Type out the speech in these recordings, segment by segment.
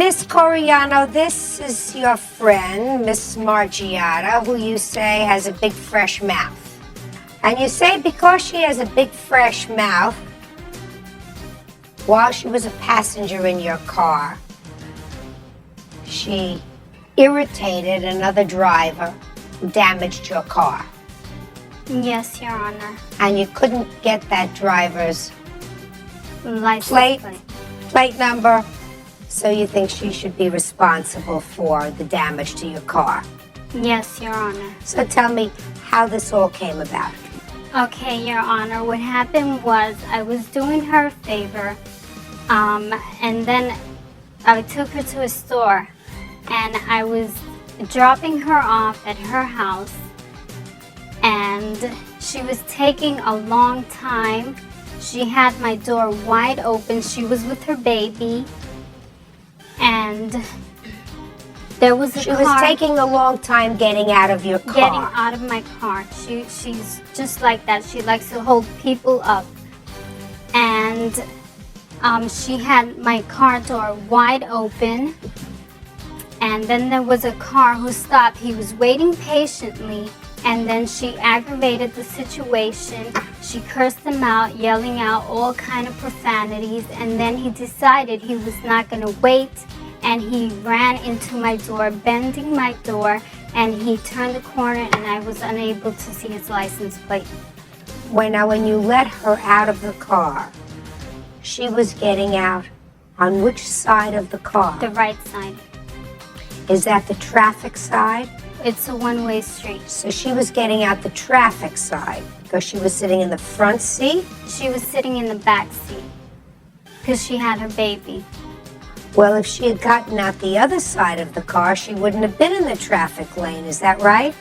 Miss Coriano, this is your friend, Miss Margiata, who you say has a big fresh mouth. And you say because she has a big fresh mouth, while she was a passenger in your car, she irritated another driver who damaged your car. Yes, Your Honor. And you couldn't get that driver's License plate number, so you think she should be responsible for the damage to your car. Yes, Your Honor. So tell me how this all came about. Okay, Your Honor. What happened was I was doing her a favor, and then I took her to a store, and I was dropping her off at her house, and she was taking a long time. She had my door wide open. She was with her baby, and there was a car. She was taking a long time getting out of your car. Getting out of my car. She's just like that. She likes to hold people up. And she had my car door wide open. And then there was a car who stopped. He was waiting patiently. And then she aggravated the situation. She cursed him out, yelling out all kind of profanities. And then he decided he was not going to wait. And he ran into my door, bending my door, and he turned the corner, and I was unable to see his license plate. When you let her out of the car, she was getting out on which side of the car? The right side. Is that the traffic side? It's a one-way street. So she was getting out the traffic side because she was sitting in the front seat? She was sitting in the back seat because she had her baby. Well, if she had gotten out the other side of the car, she wouldn't have been in the traffic lane. Is that right?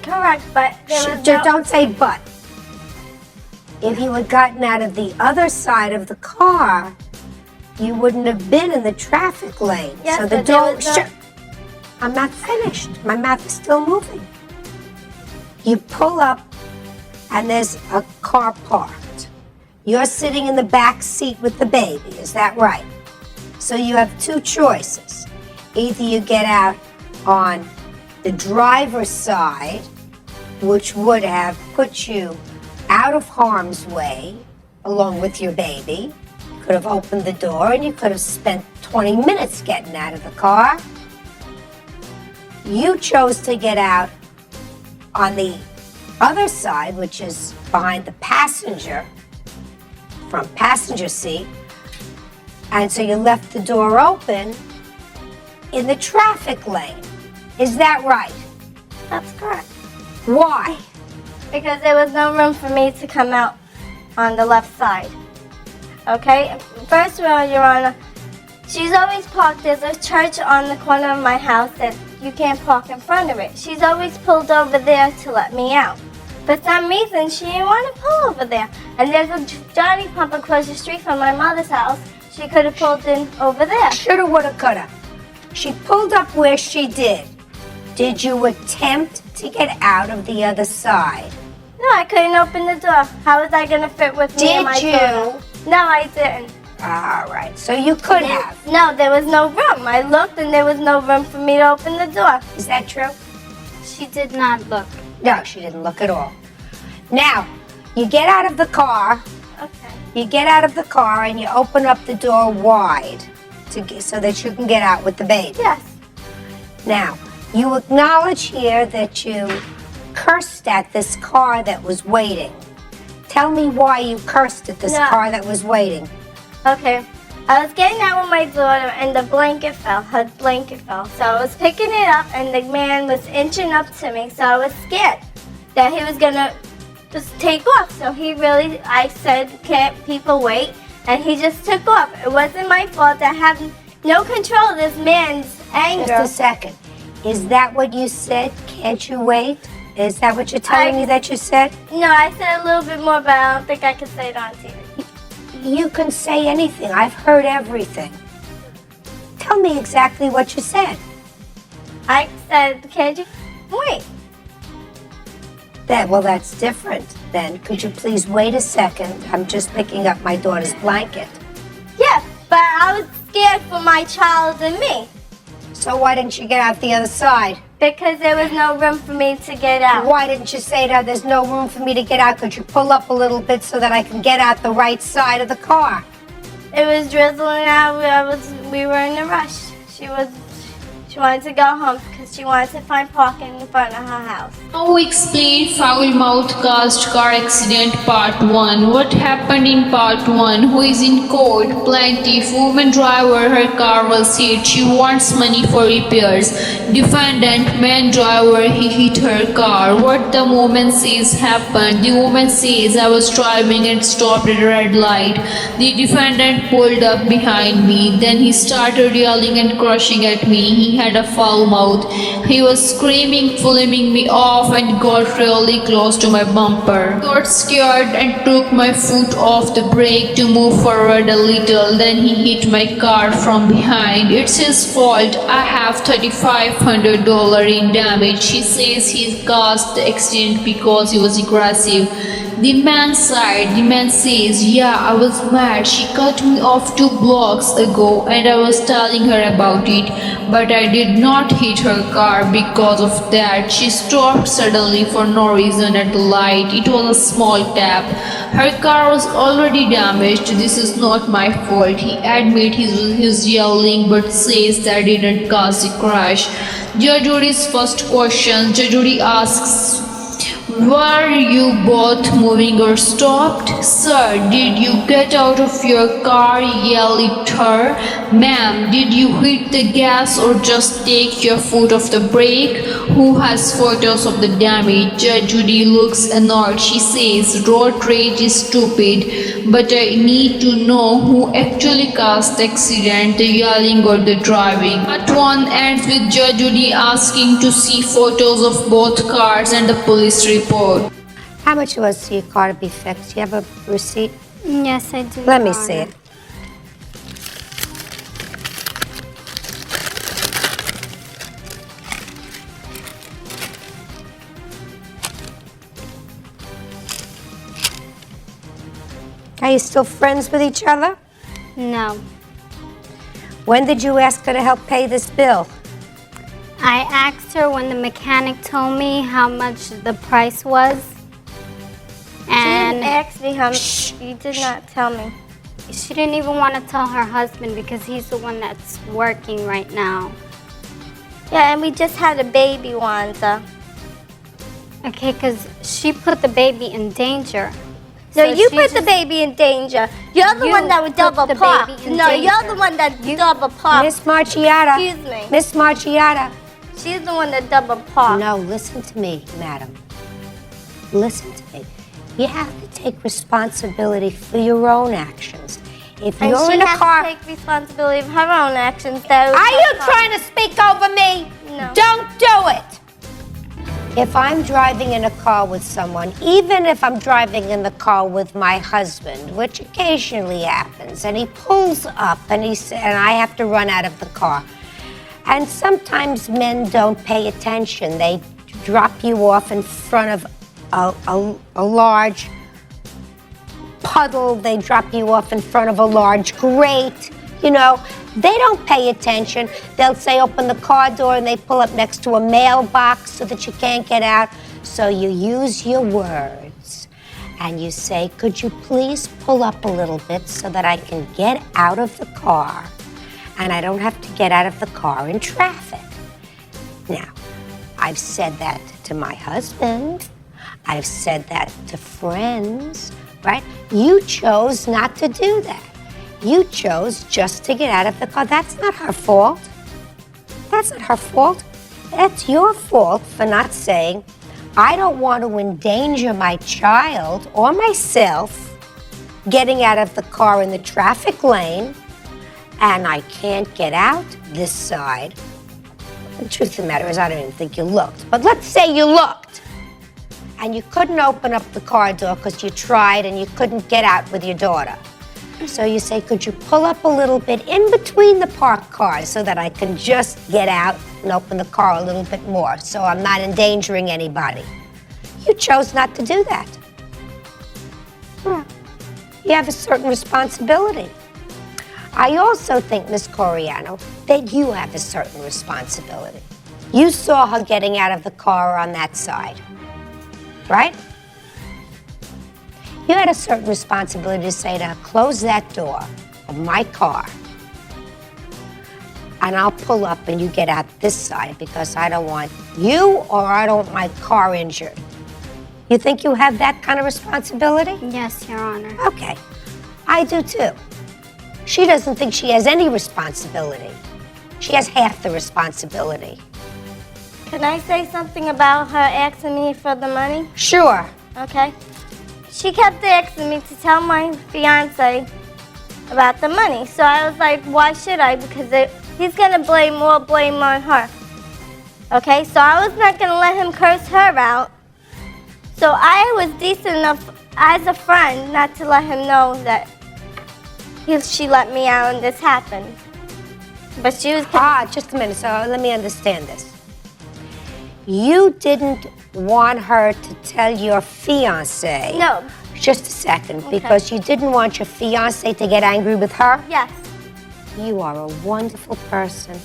Correct, but Don't say but. If you had gotten out of the other side of the car, you wouldn't have been in the traffic lane. Yes, so the but there door. was no- I'm not finished. My mouth is still moving. You pull up, and there's a car parked. You're sitting in the back seat with the baby. Is that right? So you have two choices. Either you get out on the driver's side, which would have put you out of harm's way along with your baby. You could have opened the door and you could have spent 20 minutes getting out of the car. You chose to get out on the other side, which is behind the passenger, front passenger seat. And so you left the door open in the traffic lane. Is that right? That's correct. Why? Because there was no room for me to come out on the left side. Okay? First of all, Your Honor, she's always parked. There's a church on the corner of my house that you can't park in front of it. She's always pulled over there to let me out. For some reason, she didn't want to pull over there. And there's a Johnny Pump across the street from my mother's house. She could have pulled in over there. Shoulda, woulda, coulda. She pulled up where she did. Did you attempt to get out of the other side? No, I couldn't open the door. How was I going to fit with me and my Did daughter? No, I didn't. All right, so you could have. No, there was no room. I looked and there was no room for me to open the door. Is that true? She did not look. No, she didn't look at all. Now, you get out of the car. Okay. You get out of the car and you open up the door wide so that you can get out with the baby. Yes. Now, you acknowledge here that you cursed at this car that was waiting. Tell me why you cursed at this No. car that was waiting. Okay. I was getting out with my daughter and the blanket fell. Her blanket fell. So I was picking it up and the man was inching up to me. So I was scared that he was going to just take off. So I said, can't people wait? And he just took off. It wasn't my fault. I have no control of this man's anger. Just a second. Is that what you said? Can't you wait? Is that what you're telling me that you said? No, I said a little bit more, but I don't think I could say it on TV. You can say anything. I've heard everything. Tell me exactly what you said. I said, can't you wait? Well, that's different then. Could you please wait a second? I'm just picking up my daughter's blanket. Yes, but I was scared for my child and me So why didn't you get out the other side? because there was no room for me to get out. Why didn't you say to her, there's no room for me to get out? Could you pull up a little bit so that I can get out the right side of the car? It was drizzling out. We were in a rush. She wanted to go home because she wanted to find parking in front of her house. Now explain Foul Mouth Cast Car Accident Part 1. What happened in Part 1? Who is in court? Plaintiff, woman driver, her car was hit. She wants money for repairs. Defendant, man driver, he hit her car. What the woman says happened? The woman says, I was driving and stopped at a red light. The defendant pulled up behind me. Then he started yelling and crushing at me. He had a foul mouth. He was screaming, flaming me off and got really close to my bumper. Got scared and took my foot off the brake to move forward a little. Then he hit my car from behind. It's his fault. I have $3,500 in damage. He says he caused the accident because he was aggressive. The man sighed. The man says, yeah, I was mad. She cut me off 2 blocks ago and I was telling her about it. But I did not hit her car because of that. She stopped suddenly for no reason at the light. It was a small tap. Her car was already damaged. This is not my fault. He admits his yelling but says that didn't cause the crash. Judge Judy's first question. Judge Judy asks, were you both moving or stopped? Sir, did you get out of your car? Yell at her. Ma'am, did you hit the gas or just take your foot off the brake? Who has photos of the damage? Judge Judy looks annoyed. She says, road rage is stupid, but I need to know who actually caused the accident, the yelling or the driving. Part 1 ends with Judge Judy asking to see photos of both cars and the police report. How much was your car to be fixed? You have a receipt? Yes, I do. Let me Your see Honor. it. Are you still friends with each other? No. When did you ask her to help pay this bill? I asked her when the mechanic told me how much the price was. She didn't And ask me how much. You did not tell me. she didn't even want to tell her husband because he's the one that's working right now. Yeah, and we just had a baby, Wanda. Okay, because she put the baby in danger. No, So you she put the just- baby in danger. You're the You one that would put double the park. baby in No, you're danger. the one that double park. Miss Marciata. Excuse me. Miss Marciata. She's the one that double park. No, listen to me, madam. Listen to me. You have to take responsibility for your own actions. If And you're she in a has car, to take responsibility of her own actions. Though. are you trying to speak over me? No. Don't do it. If I'm driving in a car with someone, even if I'm driving in the car with my husband, which occasionally happens, and he pulls up and and I have to run out of the car. And sometimes men don't pay attention. They drop you off in front of a large puddle. They drop you off in front of a large grate. You know, they don't pay attention. They'll say, open the car door, and they pull up next to a mailbox so that you can't get out. So you use your words and you say, could you please pull up a little bit so that I can get out of the car and I don't have to get out of the car in traffic. Now, I've said that to my husband. I've said that to friends, right? You chose not to do that. You chose just to get out of the car. That's not her fault. That's not her fault. That's your fault for not saying, I don't want to endanger my child or myself getting out of the car in the traffic lane, and I can't get out this side. The truth of the matter is, I don't even think you looked. But let's say you looked, and you couldn't open up the car door because you tried and you couldn't get out with your daughter. So you say, could you pull up a little bit in between the parked cars so that I can just get out and open the car a little bit more so I'm not endangering anybody? You chose not to do that. You have a certain responsibility. I also think, Miss Coriano, that you have a certain responsibility. You saw her getting out of the car on that side, right? You had a certain responsibility to say to her, close that door of my car, and I'll pull up and you get out this side because I don't want you or I don't want my car injured. You think you have that kind of responsibility? Yes, Your Honor. Okay, I do too. She doesn't think she has any responsibility. She has half the responsibility. Can I say something about her asking me for the money? Sure. Okay. She kept asking me to tell my fiance about the money. So I was like, why should I? Because he's going to blame more blame on her. Okay, so I was not going to let him curse her out. So I was decent enough as a friend not to let him know that she let me out and this happened. But she was... Just a minute. So let me understand this. You didn't want her to tell your fiance. No. Just a second, Okay. because you didn't want your fiance to get angry with her? Yes. You are a wonderful person.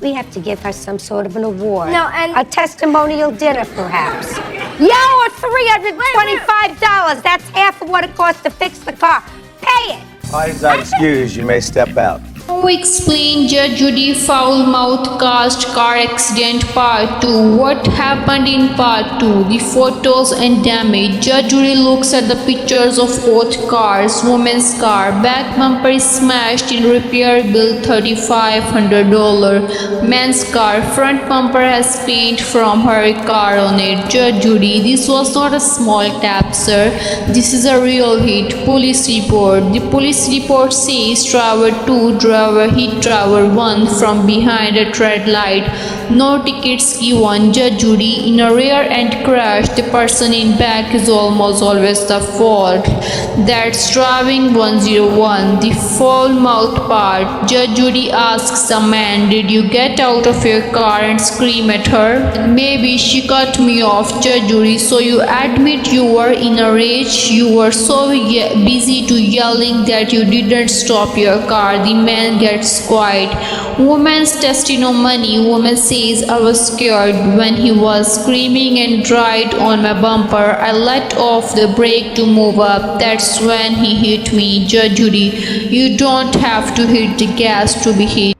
We have to give her some sort of an award. No, and- a testimonial dinner, perhaps. Yeah, or $325. That's half of what it costs to fix the car. Pay it. Party's not excused. You may step out. Who explained Judge Judy foul-mouthed cast car accident part 2? What happened in part 2? The photos and damage. Judge Judy looks at the pictures of both cars. Woman's car. Back bumper is smashed in repair bill $3,500. Man's car. Front bumper has paint from her car on it. Judge Judy, this was not a small tap, sir. This is a real hit. Police report. The police report says driver 2 hit driver 1 from behind a red light. No tickets given. Judge Judy, in a rear end crash, the person in back is almost always the fault. That's driving 101. The foul mouth part. Judge Judy asks the man, did you get out of your car and scream at her? Maybe she cut me off. Judge Judy, so you admit you were in a rage? You were so busy to yelling that you didn't stop your car. The man gets quiet. Woman's testimony. Woman says, I was scared when he was screaming and right on my bumper. I let off the brake to move up. That's when he hit me. Judge Judy, you don't have to hit the gas to be hit.